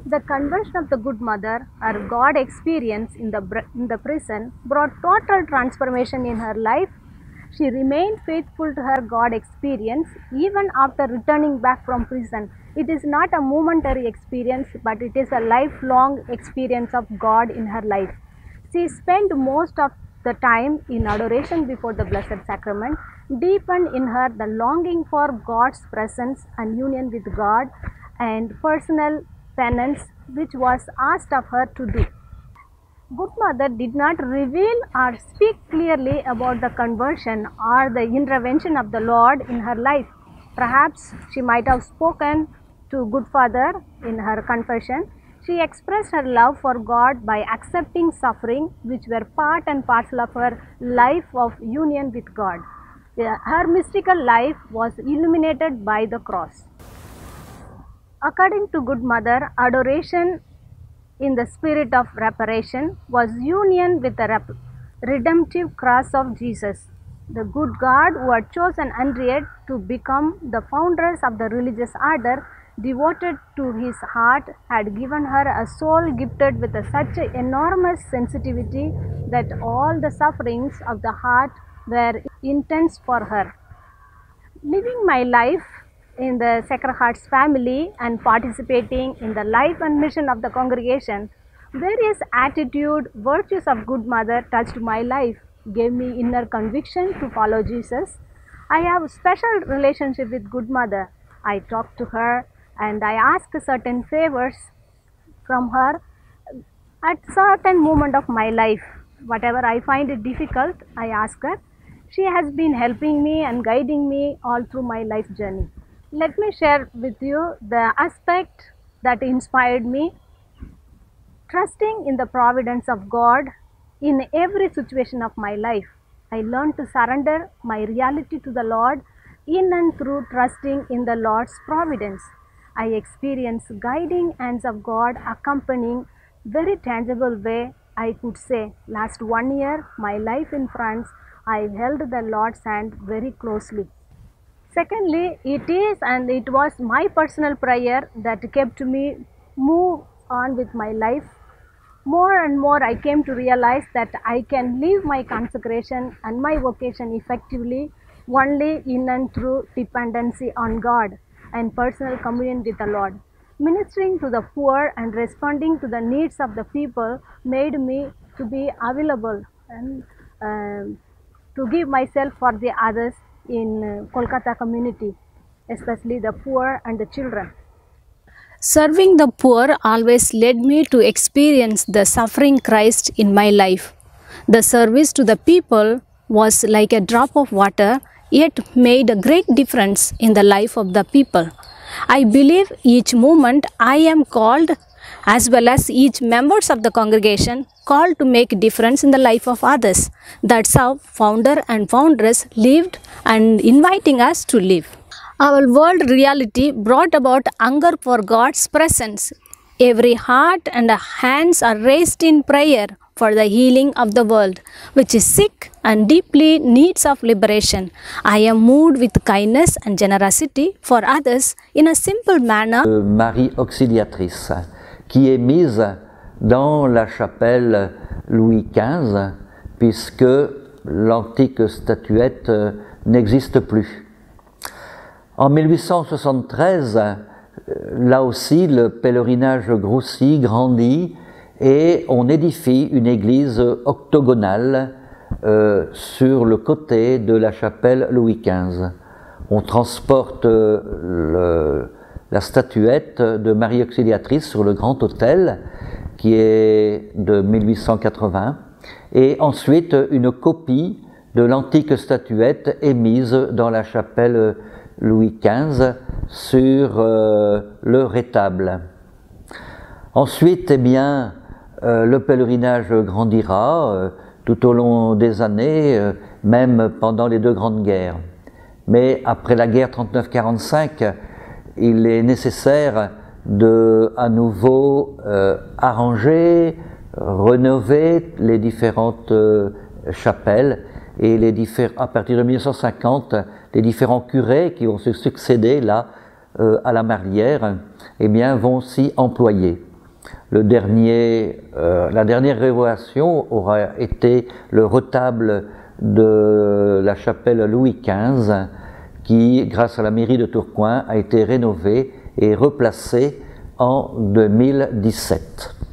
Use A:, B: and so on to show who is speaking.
A: The conversion of the good mother, her God experience in the prison, brought total transformation in her life. She remained faithful to her God experience even after returning back from prison. It is not a momentary experience, but it is a lifelong experience of God in her life. She spent most of the time in adoration before the Blessed Sacrament, deepened in her the longing for God's presence and union with God, and personal penance which was asked of her to do. Good Mother did not reveal or speak clearly about the conversion or the intervention of the Lord in her life. Perhaps she might have spoken to Good Father in her confession. She expressed her love for God by accepting suffering which were part and parcel of her life of union with God. Her mystical life was illuminated by the cross. According to Good Mother, adoration in the spirit of reparation was union with the redemptive cross of Jesus. The good God who had chosen Henriette to become the foundress of the religious order devoted to his heart had given her a soul gifted with such enormous sensitivity that all the sufferings of the heart were intense for her. Living my life in the Sacred Heart's family and participating in the life and mission of the congregation, various attitude, virtues of Good Mother touched my life, gave me inner conviction to follow Jesus. I have a special relationship with Good Mother. I talk to her and I ask certain favors from her at certain moment of my life. Whatever I find it difficult, I ask her. She has been helping me and guiding me all through my life journey. Let me share with you the aspect that inspired me. Trusting in the providence of God in every situation of my life. I learned to surrender my reality to the Lord in and through trusting in the Lord's providence. I experienced guiding hands of God accompanying very tangible way. I could say last 1 year, my life in France, I held the Lord's hand very closely. Secondly, it is and it was my personal prayer that kept me move on with my life. More and more I came to realize that I can live my consecration and my vocation effectively only in and through dependency on God and personal communion with the Lord. Ministering to the poor and responding to the needs of the people made me to be available and to give myself for the others in Kolkata community, especially the poor and the children.
B: Serving the poor always led me to experience the suffering Christ in my life. The service to the people was like a drop of water, yet made a great difference in the life of the people. I believe each moment I am called, as well as each members of the congregation, called to make a difference in the life of others. That's how founder and foundress lived and inviting us to live. Our world reality brought about hunger for God's presence. Every heart and hands are raised in prayer for the healing of the world, which is sick and deeply needs of liberation. I am moved with kindness and generosity for others in a simple manner.
C: Marie Auxiliatrice, qui est mise dans la chapelle Louis XV, puisque l'antique statuette n'existe plus. En 1873, là aussi, le pèlerinage grossit, grandit, et on édifie une église octogonale sur le côté de la chapelle Louis XV. On transporte la statuette de Marie Auxiliatrice sur le grand autel, qui est de 1880, et ensuite une copie de l'antique statuette est mise dans la chapelle Louis XV sur le rétable. Ensuite, eh bien, le pèlerinage grandira tout au long des années, même pendant les deux grandes guerres. Mais après la guerre 39-45, il est nécessaire de à nouveau arranger, rénover les différentes chapelles. Et à partir de 1950, les différents curés qui vont se succéder là à la Marlière, eh bien, vont s'y employer. la dernière rénovation aura été le retable de la chapelle Louis XV qui, grâce à la mairie de Tourcoing, a été rénové et replacé en 2017.